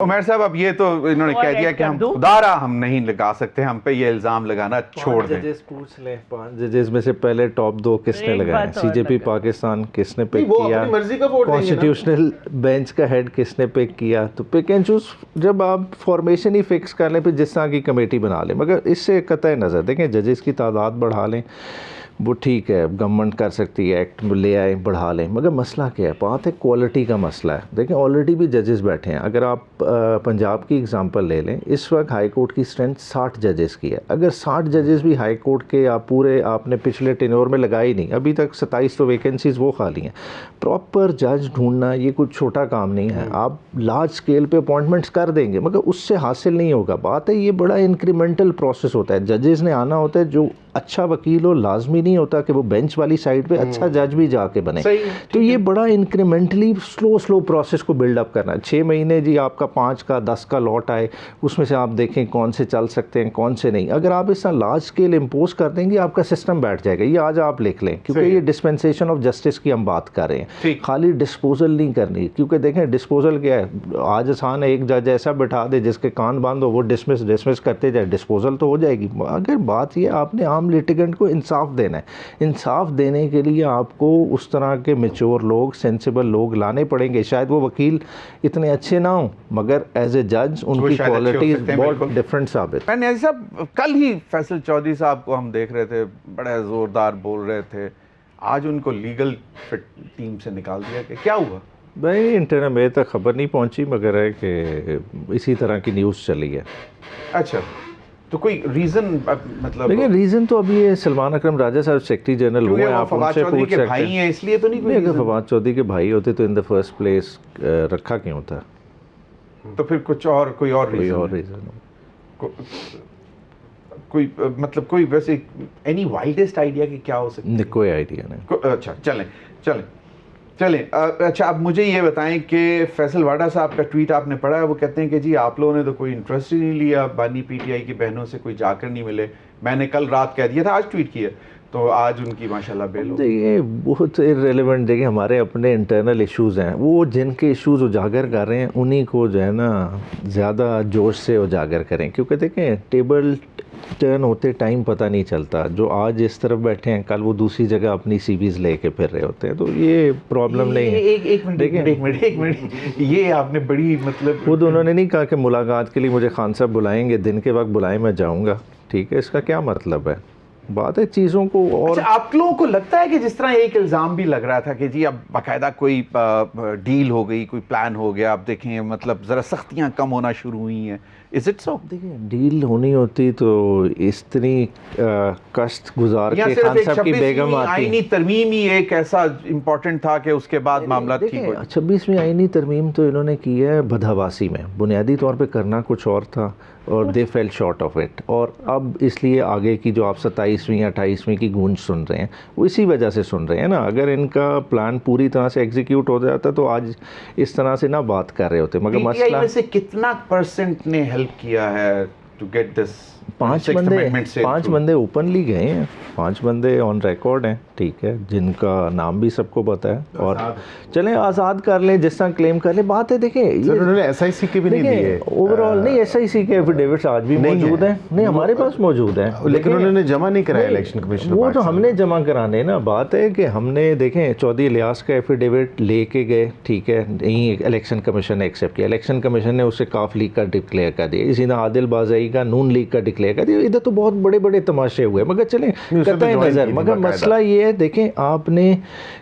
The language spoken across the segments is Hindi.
उमर साहब, अब ये तो इन्होंने कह दिया कि हम खुदारा हम नहीं लगा सकते, हम पे ये इल्जाम लगाना छोड़ दें। जजेस पूछ लें, 5 जजेस में से पहले टॉप 2 किसने लगाए? सीजेपी पाकिस्तान किसने पिक किया? कॉन्स्टिट्यूशनल बेंच का हेड किसने पिक किया? तो पिक एंड चूज जब आप फॉर्मेशन ही फिक्स कर लें, फिर जिस तरह की कमेटी बना लें, मगर इससे कतई नज़र देखें जजेस की तादाद बढ़ा लें, वो ठीक है, गवर्नमेंट कर सकती है, एक्ट ले आए बढ़ा लें, मगर मसला क्या है? बात है क्वालिटी का मसला है। देखें ऑलरेडी भी जजेस बैठे हैं। अगर आप पंजाब की एग्जांपल ले लें, इस वक्त हाई कोर्ट की स्ट्रेंथ 60 जजेस की है। अगर 60 जजेस भी हाई कोर्ट के आप पूरे आपने पिछले टेन्योर में लगाए ही नहीं, अभी तक 27 तो वैकेंसीज वो खाली हैं। प्रॉपर जज ढूंढना ये कुछ छोटा काम नहीं है। आप लार्ज स्केल पे अपॉइंटमेंट्स कर देंगे, मगर उससे हासिल नहीं होगा। बात है ये बड़ा इंक्रीमेंटल प्रोसेस होता है। जजेस ने आना होता है, जो अच्छा वकील हो लाजमी नहीं होता कि वो बेंच वाली साइड पे अच्छा जज भी जाके बने। तो ये बड़ा इंक्रीमेंटली स्लो प्रोसेस को बिल्डअप करना है। 6 महीने जी आपका 5 का 10 का लॉट आए, उसमें से आप देखें कौन से चल सकते हैं कौन से नहीं। अगर आप इस तरह लार्ज स्केल इम्पोज कर देंगे, आपका सिस्टम बैठ जाएगा। ये आज आप लिख लें, क्योंकि ये डिस्पेंसेशन ऑफ जस्टिस की हम बात कर रहे हैं, खाली डिस्पोजल नहीं करनी। क्योंकि देखें डिस्पोजल क्या है, आज आसान है, एक जज ऐसा बैठा दे जिसके कान बंद हो, वो डिसमिस करते जाए, डिस्पोजल तो हो जाएगी। अगर बात ये आपने आम लिटिगेंट को इंसाफ देना है, इंसाफ देने के लिए आपको उस तरह के मैच्योर लोग, सेंसिबल लोग लाने पड़ेंगे। शायद वो वकील इतने अच्छे ना हो, मगर एज ए जज उनकी क्वालिटी बहुत डिफरेंट साबित। मैंने साहब कल ही फैसल चौधरी साहब को हम देख रहे थे, बड़े ज़ोरदार बोल रहे थे, आज उनको लीगल फिट टीम से निकाल दिया कि क्या हुआ? भाई इंटरनेट मेरे तक खबर नहीं पहुंची, मगर है कि इसी तरह की न्यूज़ चली है। अच्छा, तो कोई रीज़न मतलब? देखिए रीज़न तो अभी ये सलमान अकरम राजा साहब सेक्रेटरी जनरल हुए हैं, आप उनसे पूछ सकते भाई हैं, इसलिए तो नहीं कोई? अगर फवाद चौधरी के भाई होते तो इन द फर्स्ट प्लेस रखा क्यों होता? तो फिर कुछ और कोई और रीज़न कोई मतलब कोई वैसे एनी वाइल्डेस्ट आइडिया कि क्या हो सकता है? कोई आइडिया नहीं। अच्छा चलें। अच्छा, अब मुझे ये बताएं कि फैसल वाडा साहब का ट्वीट आपने पढ़ा है? वो कहते हैं कि जी आप लोगों ने तो कोई इंटरेस्ट ही नहीं लिया, बानी पीटीआई की बहनों से कोई जाकर नहीं मिले। मैंने कल रात कह दिया था, आज ट्वीट किया, तो आज उनकी माशाल्लाह बेल हो। देखिए बहुत इररिलेवेंट, देखिए हमारे अपने इंटरनल इश्यूज़ हैं, वो जिनके इश्यूज़ उजागर कर रहे हैं उन्हीं को जो है ना ज़्यादा जोश से उजागर करें। क्योंकि देखें टेबल टर्न होते टाइम पता नहीं चलता। जो आज इस तरफ बैठे हैं, कल वो दूसरी जगह अपनी सीवीज़ लेके फिर रहे होते हैं। तो ये प्रॉब्लम नहीं है। एक मिनट, ये आपने बड़ी मतलब खुद उन्होंने नहीं कहा कि मुलाकात के लिए मुझे खान साहब बुलाएंगे, दिन के वक्त बुलाएं मैं जाऊँगा। ठीक है, इसका क्या मतलब है? बात है चीज़ों को। और अच्छा, आप लोगों को लगता है कि जिस तरह एक इल्ज़ाम भी लग रहा था कि जी अब बाकायदा कोई डील हो गई, कोई प्लान हो गया, आप देखें मतलब ज़रा सख्तियाँ कम होना शुरू हुई हैं, इज़ इट सो? देखिए डील होनी होती तो इतनी कष्ट गुजार के खान साहब की बेगम आती। आईनी तरमीम ही एक ऐसा इम्पोर्टेंट था कि उसके बाद मामला ठीक हो। 26वीं आईनी तरमीम तो इन्होंने की है बदहवासी में, बुनियादी तौर पे करना कुछ और था और दे फेल शॉर्ट ऑफ इट। और अब इसलिए आगे की जो आप 27वीं 28वीं की गूंज सुन रहे हैं, वो इसी वजह से सुन रहे हैं ना। अगर इनका प्लान पूरी तरह से एग्जीक्यूट हो जाता तो आज इस तरह से ना बात कर रहे होते। मगर मसला में से कितना % ने हेल्प किया है टू गेट दिस? 5 बंदे ओपनली गए हैं, 5 बंदे ऑन रिकॉर्ड हैं, ठीक है, जिनका नाम भी सबको पता है। और चलें आज़ाद कर लें, जिस तरह क्लेम कर लें। बात है देखें उन्होंने एसआईसी के भी नहीं दिए ओवरऑल। नहीं, एसआईसी के एफिडेविट्स आज भी मौजूद हैं, नहीं हमारे पास मौजूद हैं, लेकिन उन्होंने जमा नहीं कराया इलेक्शन कमीशन। वो तो हमने जमा कराने ना। बात है कि हमने देखें चौधरी इलियास का एफिडेविट लेके गए, ठीक है, नहीं इलेक्शन कमीशन ने एक्सेप्ट किया, इलेक्शन कमीशन ने उसे काफ लीग का डिक्लेयर कर दिया, इसी तरह आदिल बाज़ई का नून लीग का डिक्लेयर कर दिया। इधर तो बहुत बड़े बड़े तमाशे हुए, मगर चलें कतई नज़र। मगर मसला ये है, देखें आपने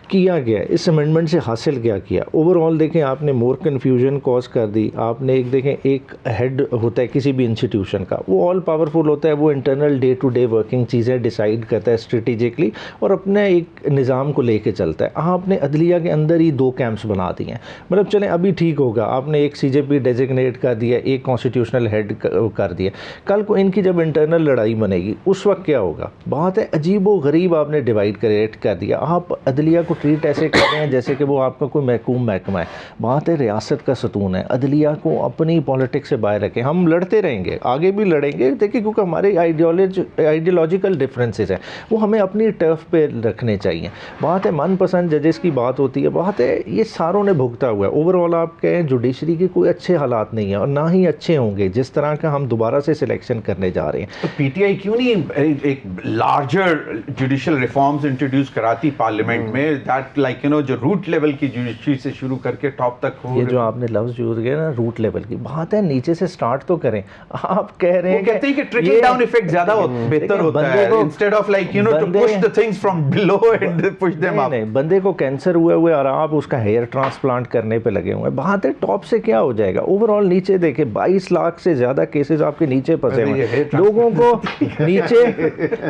किया गया, इस अमेंडमेंट से हासिल क्या किया? ओवरऑल देखें आपने मोर कन्फ्यूजन कॉज कर दी। आपने एक देखें एक हेड होता है किसी भी इंस्टीट्यूशन का, वो ऑल पावरफुल होता है, वो internal day to day working चीज़ें डिसाइड करता है स्ट्रेटेजिकली और अपने एक निज़ाम को लेके चलता है। आपने अदलिया के अंदर ही 2 कैंप्स बना दिए हैं। मतलब चलें अभी ठीक होगा, आपने एक CJP डेजिग्नेट कर दिया, एक कॉन्स्टिट्यूशनल हेड कर दिया, कल को इनकी जब इंटरनल लड़ाई बनेगी उस वक्त क्या होगा? बात है अजीबो गरीब आपने डिवाइड क्रिएट कर दिया। आप अदलिया को ट्रीट ऐसे कर रहे हैं जैसे कि वो आपका कोई महकूम महकमा है। बात है रियासत का सतून है, अदलिया को अपनी पॉलिटिक्स से बाहर रखें। हम लड़ते रहेंगे, आगे भी लड़ेंगे, देखिए, क्योंकि हमारे आइडियोलॉजिकल डिफरेंसेस हैं, वो हमें अपनी टर्फ पे रखने चाहिए। बात है मनपसंद जजेस की बात होती है, बात है ये सारों ने भुगता हुआ है। ओवरऑल आप कहें जुडिशरी के कोई अच्छे हालात नहीं है और ना ही अच्छे होंगे जिस तरह का हम दोबारा से सिलेक्शन करने जा रहे हैं। तो पीटीआई क्यों नहीं एक लार्जर जुडिशियल रिफॉर्म्स इंट्रोड्यूस कराती पार्लियामेंट में, दैट लाइक यू नो जो रूट लेवल की जुडिशरी से शुरू करके टॉप तक हो? ये जो आपने लफ्ज यूज किया ना रूट लेवल की, बात है नीचे से स्टार्ट तो करें। आप कह रहे हैं कहते हैं कि ट्रिकल डाउन इफेक्ट ज्यादा बेहतर होता है instead of like you know to push the things from below and push them up. नहीं, बंदे को कैंसर हुए और आप उसका हेयर ट्रांसप्लांट करने पे लगे हुए हैं। बात है टॉप से क्या हो जाएगा? ओवरऑल नीचे देखे 22 लाख से ज्यादा केसेस आपके नीचे फंसे हुए हैं, लोगों को नीचे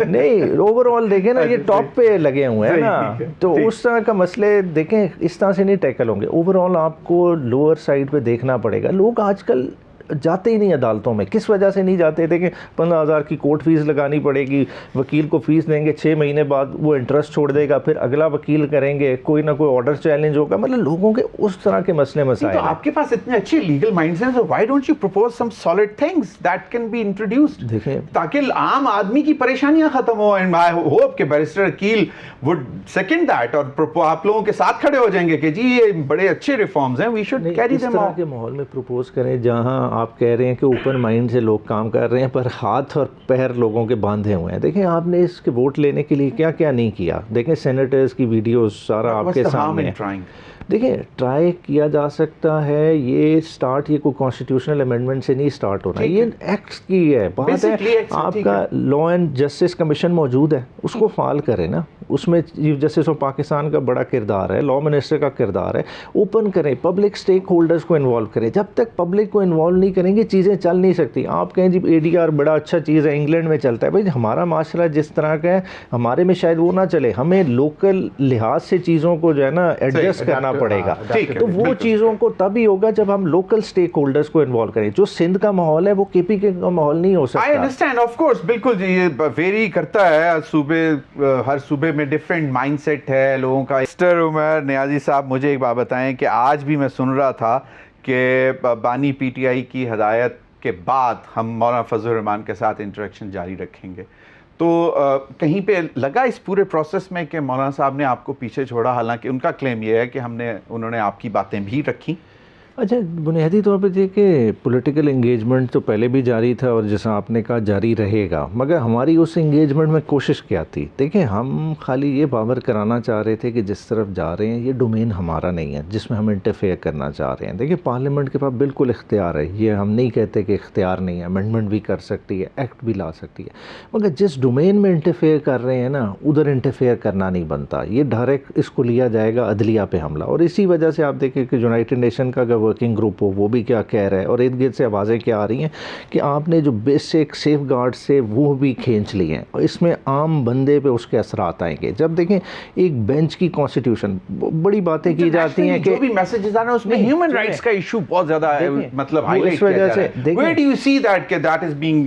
नहीं, ओवरऑल देखें ना ये टॉप पे लगे हुए हैं ना, तो उस तरह का मसले देखें इस तरह से नहीं टैकल होंगे। ओवरऑल आपको लोअर साइड पे देखना पड़ेगा। लोग आजकल जाते ही नहीं अदालतों में, किस वजह से नहीं जाते? देखें 15,000 की कोर्ट फीस लगानी पड़ेगी, वकील को फीस देंगे, 6 महीने बाद वो इंटरेस्ट छोड़ देगा, फिर अगला वकील करेंगे, कोई ना कोई ऑर्डर चैलेंज होगा। मतलब लोगों के उस तरह के मसले मसाइल। तो आपके पास इतने अच्छे लीगल माइंड्स हैं, so why don't you propose some solid things that can be introduced? देखिए, ताकि आम आदमी की परेशानियां खत्म हो। एंड आई होप कि barrister Akeel would second that और आप लोगों के साथ खड़े हो जाएंगे कि जी ये बड़े अच्छे रिफॉर्म्स हैं, we should carry them out. के माहौल में प्रपोज करें जहां आप कह रहे हैं कि ओपन माइंड से लोग काम कर रहे हैं पर हाथ और पैर लोगों के बांधे हुए हैं। देखें आपने इसके वोट लेने के लिए क्या क्या नहीं किया। देखें सेनेटर्स की वीडियोस सारा आपके सामने है। देखिए ट्राई किया जा सकता है, ये स्टार्ट ये कोई कॉन्स्टिट्यूशनल अमेंडमेंट से नहीं स्टार्ट होना, ये एक्ट्स की है बात है। आपका लॉ एंड जस्टिस कमीशन मौजूद है, उसको फाल करें ना, उसमें चीफ जस्टिस ऑफ पाकिस्तान का बड़ा किरदार है, लॉ मिनिस्टर का किरदार है, ओपन करें, पब्लिक स्टेक होल्डर्स को इन्वॉल्व करें। जब तक पब्लिक को इन्वॉल्व नहीं करेंगे चीज़ें चल नहीं सकती। आप कहें जी ADR बड़ा अच्छा चीज़ है, इंग्लैंड में चलता है, भाई हमारा माशरा जिस तरह का है हमारे में शायद वो ना चले, हमें लोकल लिहाज से चीज़ों को जो है ना एडजस्ट करना पड़ेगा। तो वो चीज़ों को तभी होगा जब हम लोकल स्टेक होल्डर्स को इन्वॉल्व करें। जो सिंध का माहौल है वो KP का माहौल नहीं हो सकता। आई अंडरस्टैंड, ऑफ कोर्स, बिल्कुल जी, ये वेरी करता है सूबे, हर सूबे में डिफरेंट माइंडसेट है लोगों का। मिस्टर उमर नियाजी साहब, मुझे एक बात बताएं कि आज भी मैं सुन रहा था कि बानी PTI की हदायत के बाद हम मौलाना फजल रहमान के साथ इंटरेक्शन जारी रखेंगे, तो कहीं पे लगा इस पूरे प्रोसेस में कि मौलाना साहब ने आपको पीछे छोड़ा? हालांकि उनका क्लेम ये है कि उन्होंने आपकी बातें भी रखी। अच्छा, बुनियादी तौर पे देखिए पॉलिटिकल एंगेजमेंट तो पहले भी जारी था और जैसा आपने कहा जारी रहेगा, मगर हमारी उस एंगेजमेंट में कोशिश क्या थी? देखिए हम खाली ये बावर कराना चाह रहे थे कि जिस तरफ जा रहे हैं ये डोमेन हमारा नहीं है जिसमें हम इंटरफेयर करना चाह रहे हैं। देखिए पार्लियामेंट के पास बिल्कुल इख्तियार है, ये हम नहीं कहते कि इख्तियार नहीं है, अमेंडमेंट भी कर सकती है, एक्ट भी ला सकती है, मगर जिस डोमेन में इंटरफेयर कर रहे हैं ना उधर इंटरफेयर करना नहीं बनता। ये डायरेक्ट इसको लिया जाएगा अदलिया पे हमला, और इसी वजह से आप देखें कि यूनाइटेड नेशन का वर्किंग ग्रुप हो वो भी क्या कह रहा है और इर्द गिर्द से आवाज़ें क्या आ रही हैं कि आपने जो बेसिक सेफ गार्ड से वो भी खींच लिए हैं और इसमें आम बंदे पे उसके असरात आएंगे। जब देखें एक बेंच की कॉन्स्टिट्यूशन, बड़ी बातें की जाती हैं कि जो भी मैसेजेस आ रहे हैं उसमें ह्यूमन राइट्स का इशू बहुत ज़्यादा मतलब हाईलाइट किया जा रहा है। Where do you see that that is being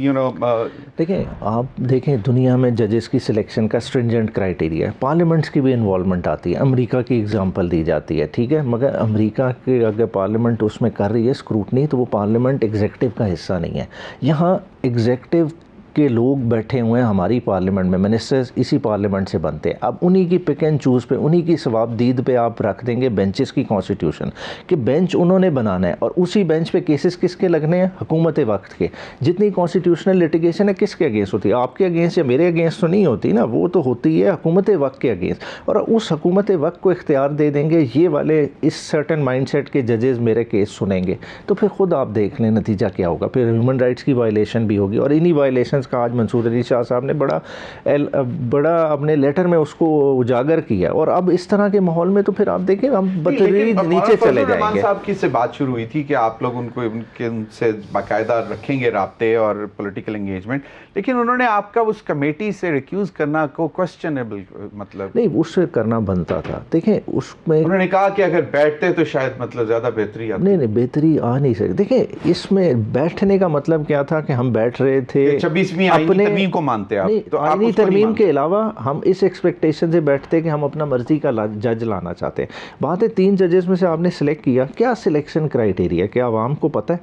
देखें आप देखें दुनिया में जजेस की सिलेक्शन का स्ट्रिंजेंट क्राइटेरिया है, पार्लियामेंट्स की भी इन्वॉल्वमेंट आती है, अमेरिका की एग्जांपल दी जाती है, ठीक है, मगर अमेरिका के अगर पार्लियामेंट उसमें कर रही है स्क्रूटनी तो वो पार्लियामेंट एग्जीक्यूटिव का हिस्सा नहीं है। यहाँ एग्जीक्यूटिव के लोग बैठे हुए हैं हमारी पार्लियामेंट में, मिनिस्टर्स इसी पार्लियामेंट से बनते हैं। अब उन्हीं की पिक एंड चूज़ पे, उन्हीं की सवाबदीद पे आप रख देंगे बेंचेस की कॉन्स्टिट्यूशन कि बेंच उन्होंने बनाना है और उसी बेंच पे केसेस किसके लगने हैं? हुकूमत वक्त के। जितनी कॉन्स्टिट्यूशनल लिटिगेशन है किसके अगेंस्ट होती है? आपके अगेंस्ट या मेरे अगेंस्ट तो नहीं होती ना, वो तो होती है हुकूमत वक्त के अगेंस्ट, और उस हुकूमत वक्त को इख्तियार दे देंगे ये वाले इस सर्टन माइंडसेट के जजेस मेरे केस सुनेंगे, तो फिर खुद आप देख लें नतीजा क्या होगा। फिर ह्यूमन राइट्स की वायलेशन भी होगी, और इन्हीं वायलेशन का आज मंसूर अली शाह साहब ने बड़ा अपने लेटर में उसको उजागर किया। और अब इस तरह के माहौल में तो फिर आप देखें हम बतदरीज नीचे चले जाएंगे। साहब की से बात शुरू हुई थी कि आप लोग उनसे बाकायदा रखेंगे राब्ते और पॉलिटिकल एंगेजमेंट, लेकिन उन्होंने आपका उस कमेटी से रिक्यूज करना को क्वेश्चनेबल मतलब नहीं, उससे करना बनता था। देखें उसमें उन्होंने कहा कि अगर बैठते तो शायद मतलब ज़्यादा बेहतरी नहीं बेहतरी आ नहीं सकती। देखें इसमें बैठने का मतलब क्या था कि हम बैठ रहे थे 26 बीच में आईनी तरमीम को मानते हैं आप, तो आईनी तरमीम के अलावा हम इस एक्सपेक्टेशन से बैठते हैं कि हम अपना मर्जी का जज लाना चाहते हैं। बात है 3 जजेस में से आपने सिलेक्ट किया, क्या सिलेक्शन क्राइटेरिया, क्या आवाम को पता है?